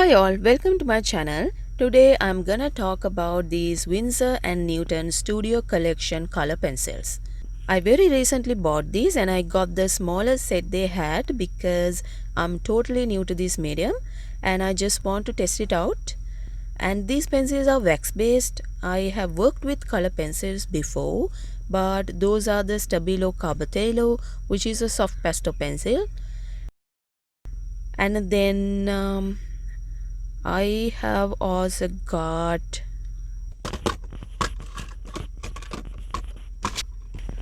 Hi all, welcome to my channel. Today I'm gonna talk about these Winsor and Newton Studio Collection color pencils. I very recently bought these and I got the smallest set they had because I'm totally new to this medium and I just want to test it out. And these pencils are wax based. I have worked with color pencils before, but those are the Stabilo Carbatello, which is a soft pastel pencil. And then I have also got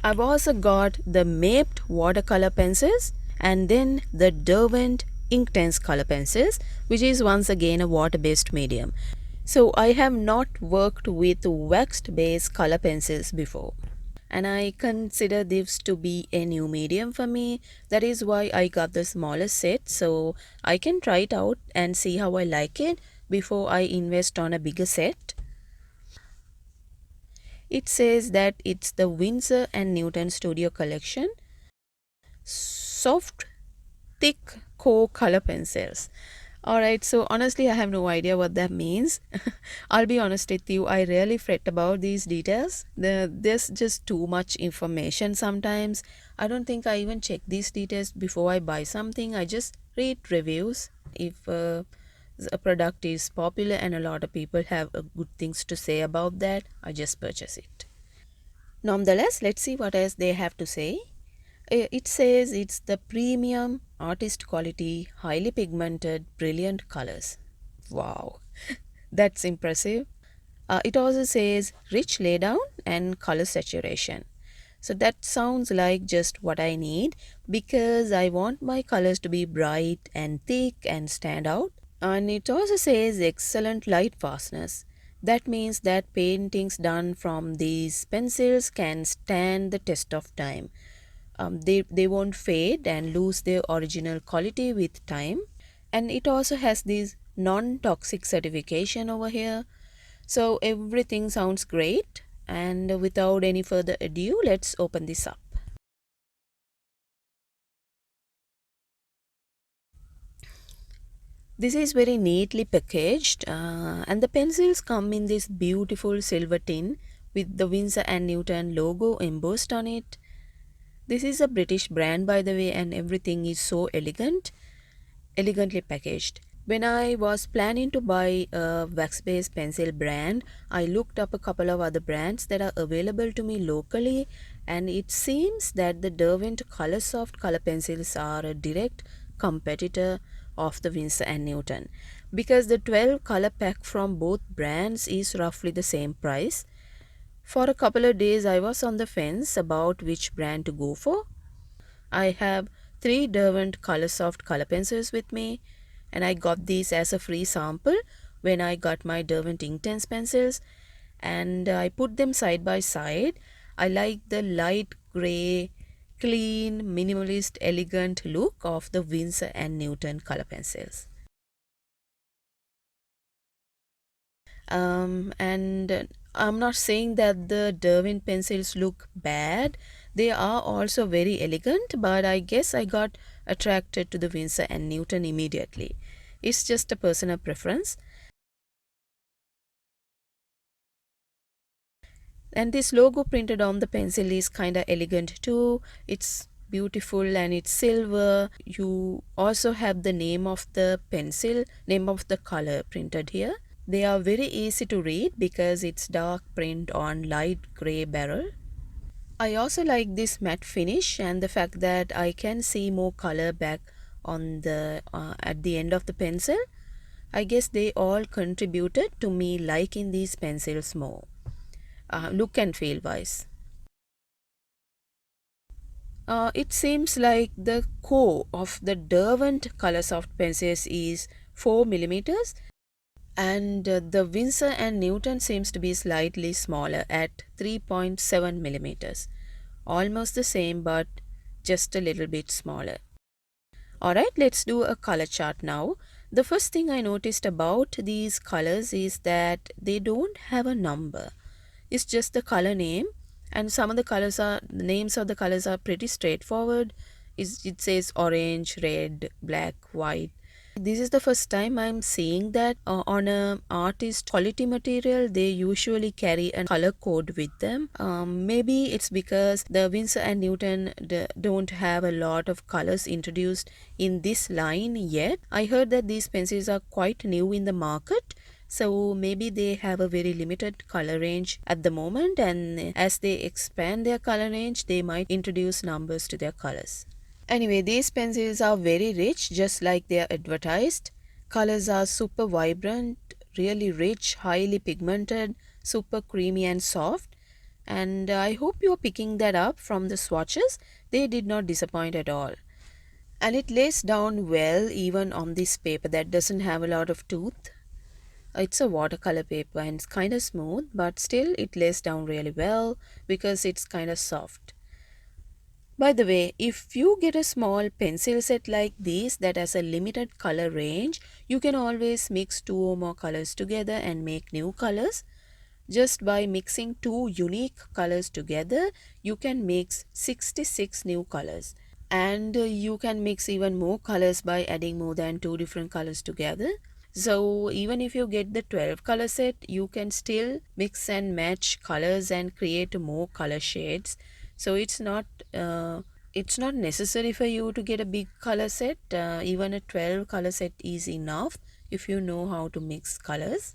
I've also got the Maped watercolor pencils and then the Derwent Inktense color pencils, which is once again a water-based medium. So I have not worked with waxed based color pencils before. And I consider this to be a new medium for me. That is why I got the smallest set so I can try it out and see how I like it before I invest on a bigger set. It says that it's the Winsor and Newton Studio Collection soft thick core color pencils. Alright, so honestly I have no idea what that means. I'll be honest with you, I really fret about these details. There's just too much information sometimes. I don't think I even check these details before I buy something. I just read reviews. If a product is popular and a lot of people have good things to say about that, I just purchase it. Nonetheless, let's see what else they have to say. It says it's the premium artist quality, highly pigmented, brilliant colors. Wow, that's impressive. It also says rich laydown and color saturation. So that sounds like just what I need because I want my colors to be bright and thick and stand out. And it also says excellent light fastness. That means that paintings done from these pencils can stand the test of time. They won't fade and lose their original quality with time. And it also has this non-toxic certification over here. So everything sounds great. And without any further ado, let's open this up. This is very neatly packaged and the pencils come in this beautiful silver tin with the Winsor and Newton logo embossed on it. This is a British brand by the way and everything is so elegantly packaged. When I was planning to buy a wax-based pencil brand, I looked up a couple of other brands that are available to me locally and it seems that the Derwent Colorsoft color pencils are a direct competitor of the Winsor and Newton because the 12 color pack from both brands is roughly the same price. For a couple of days I was on the fence about which brand to go for. I have 3 Derwent Colorsoft color pencils with me and I got these as a free sample when I got my Derwent Inktense pencils and I put them side by side. I like the light grey, clean, minimalist, elegant look of the Winsor and Newton color pencils. And I'm not saying that the Derwent pencils look bad. They are also very elegant, but I guess I got attracted to the Winsor and Newton immediately. It's just a personal preference. And this logo printed on the pencil is kind of elegant too. It's beautiful and it's silver. You also have the name of the pencil, name of the color printed here. They are very easy to read because it's dark print on light gray barrel. I also like this matte finish and the fact that I can see more color back on the at the end of the pencil. I guess they all contributed to me liking these pencils more, look and feel wise. It seems like the core of the Derwent Colorsoft pencils is 4 millimeters and the Winsor and Newton seems to be slightly smaller at 3.7 millimeters. Almost the same but just a little bit smaller. Alright, let's do a color chart now. The first thing I noticed about these colors is that they don't have a number. It's just the color name and some of the names of the colors are pretty straightforward. It says orange, red, black, white. This is the first time I'm seeing that on a artist quality material they usually carry a color code with them. Maybe it's because the Winsor and Newton don't have a lot of colors introduced in this line yet. I heard that these pencils are quite new in the market, so maybe they have a very limited color range at the moment, and as they expand their color range they might introduce numbers to their colors. Anyway, these pencils are very rich, just like they are advertised. Colors are super vibrant, really rich, highly pigmented, super creamy and soft. And I hope you're picking that up from the swatches. They did not disappoint at all. And it lays down well even on this paper that doesn't have a lot of tooth. It's a watercolor paper and it's kind of smooth, but still it lays down really well because it's kind of soft. By the way, if you get a small pencil set like this that has a limited color range, you can always mix two or more colors together and make new colors. Just by mixing two unique colors together, you can mix 66 new colors. And you can mix even more colors by adding more than two different colors together. So even if you get the 12 color set, you can still mix and match colors and create more color shades. So it's not necessary for you to get a big color set. Even a 12 color set is enough if you know how to mix colors.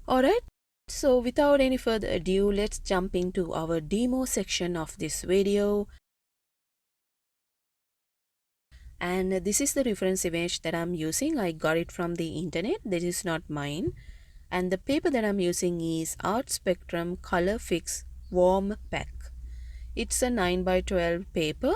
Alright, so without any further ado, let's jump into our demo section of this video. And this is the reference image that I'm using. I got it from the internet. This is not mine. And the paper that I'm using is Art Spectrum Color Fix Warm Pack. It's a 9 by 12 paper,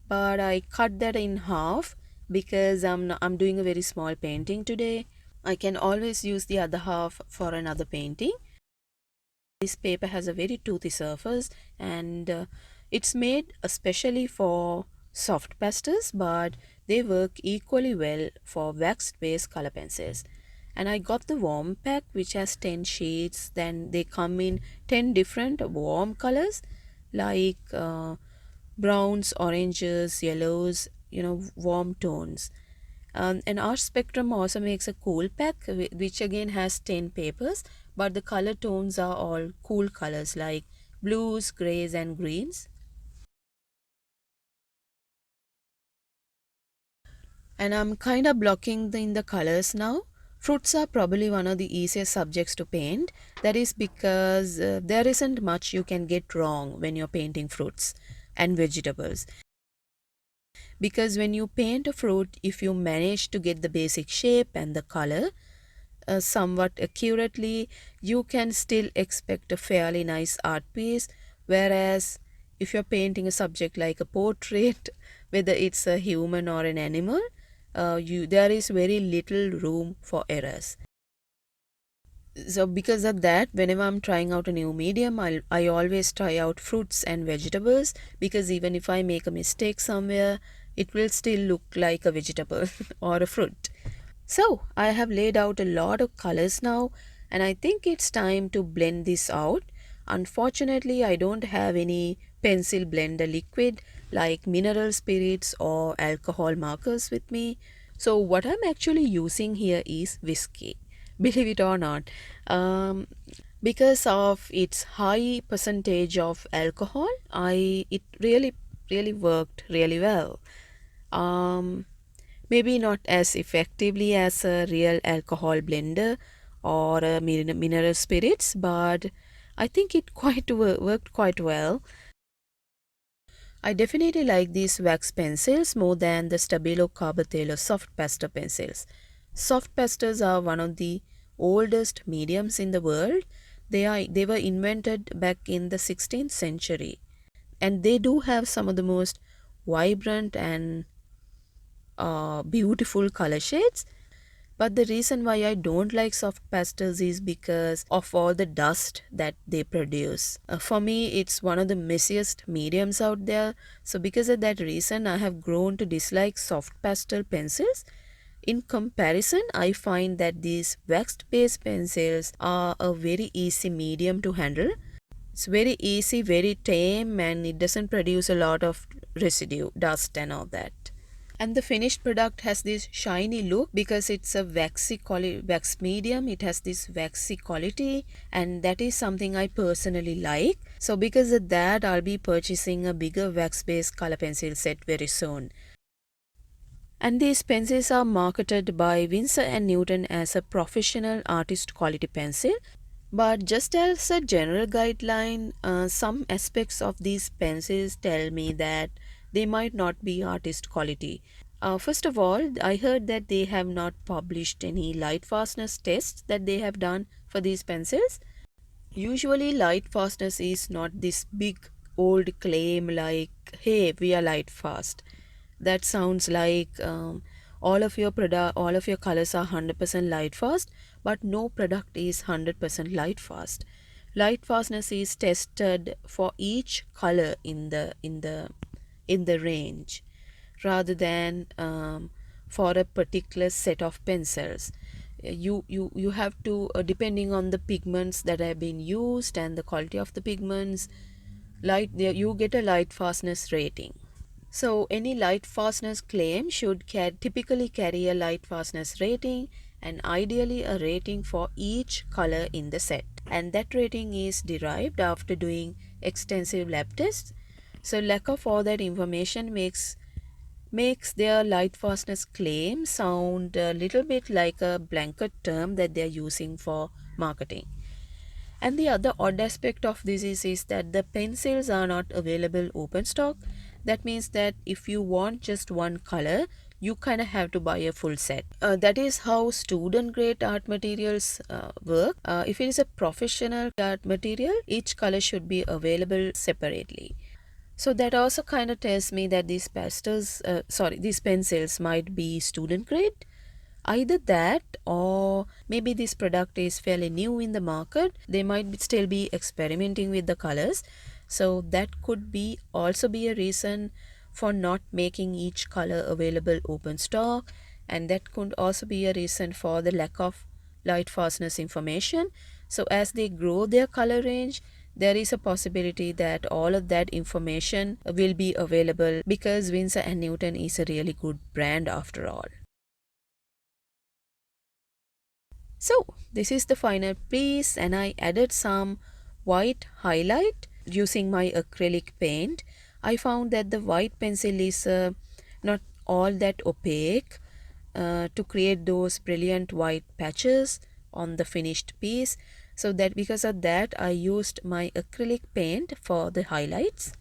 but I cut that in half because I'm doing a very small painting today. I can always use the other half for another painting. This paper has a very toothy surface, and it's made especially for soft pastels, but they work equally well for waxed based color pencils. And I got the warm pack which has 10 sheets. Then they come in 10 different warm colors like browns, oranges, yellows, warm tones. And our spectrum also makes a cool pack which again has 10 papers, but the color tones are all cool colors like blues, grays and greens. And I'm kind of blocking in the colors now. Fruits are probably one of the easiest subjects to paint. That is because there isn't much you can get wrong when you're painting fruits and vegetables. Because when you paint a fruit, if you manage to get the basic shape and the color somewhat accurately, you can still expect a fairly nice art piece. Whereas if you're painting a subject like a portrait, whether it's a human or an animal, there is very little room for errors. So because of that, whenever I'm trying out a new medium, I always try out fruits and vegetables, because even if I make a mistake somewhere, it will still look like a vegetable or a fruit. So I have laid out a lot of colors now, and I think it's time to blend this out. Unfortunately, I don't have any pencil blender liquid like mineral spirits or alcohol markers with me. So what I'm actually using here is whiskey, believe it or not. Because of its high percentage of alcohol, it really worked really well. Um, Maybe not as effectively as a real alcohol blender or a mineral spirits, but I think it worked quite well. I definitely like these wax pencils more than the Stabilo Carbatello soft pastel pencils. Soft pastels are one of the oldest mediums in the world. They were invented back in the 16th century, and they do have some of the most vibrant and beautiful color shades. But the reason why I don't like soft pastels is because of all the dust that they produce. For me, it's one of the messiest mediums out there. So because of that reason, I have grown to dislike soft pastel pencils. In comparison, I find that these waxed based pencils are a very easy medium to handle. It's very easy, very tame, and it doesn't produce a lot of residue, dust and all that. And the finished product has this shiny look because it's a wax medium. It has this waxy quality, and that is something I personally like. So because of that, I'll be purchasing a bigger wax based color pencil set very soon. And these pencils are marketed by Winsor and Newton as a professional artist quality pencil. But just as a general guideline, some aspects of these pencils tell me that they might not be artist quality. First of all, I heard that they have not published any light fastness tests that they have done for these pencils. Usually, light fastness is not this big old claim like, hey, we are light fast. That sounds like all of your colors are 100% light fast, but no product is 100% light fast. Light fastness is tested for each color in the range, rather than for a particular set of pencils. You have to, depending on the pigments that have been used and the quality of the pigments, you get a light fastness rating. So any light fastness claim should typically carry a light fastness rating, and ideally a rating for each color in the set. And that rating is derived after doing extensive lab tests. So lack of all that information makes their light fastness claim sound a little bit like a blanket term that they're using for marketing. And the other odd aspect of this is that the pencils are not available open stock. That means that if you want just one color, you kind of have to buy a full set. That is how student grade art materials work. If it is a professional art material, each color should be available separately. So that also kind of tells me that these pencils might be student grade. Either that, or maybe this product is fairly new in the market. They might still be experimenting with the colors. So that could be also be a reason for not making each color available open stock, and that could also be a reason for the lack of light fastness information. So as they grow their color range, there is a possibility that all of that information will be available, because Winsor and Newton is a really good brand after all. So this is the final piece, and I added some white highlight using my acrylic paint. I found that the white pencil is not all that opaque to create those brilliant white patches on the finished piece. So that because of that, I used my acrylic paint for the highlights.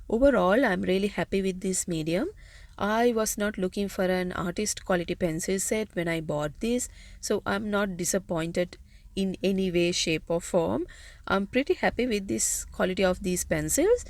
Overall, I'm really happy with this medium. I was not looking for an artist quality pencil set when I bought this, so I'm not disappointed in any way, shape or form. I'm pretty happy with this quality of these pencils.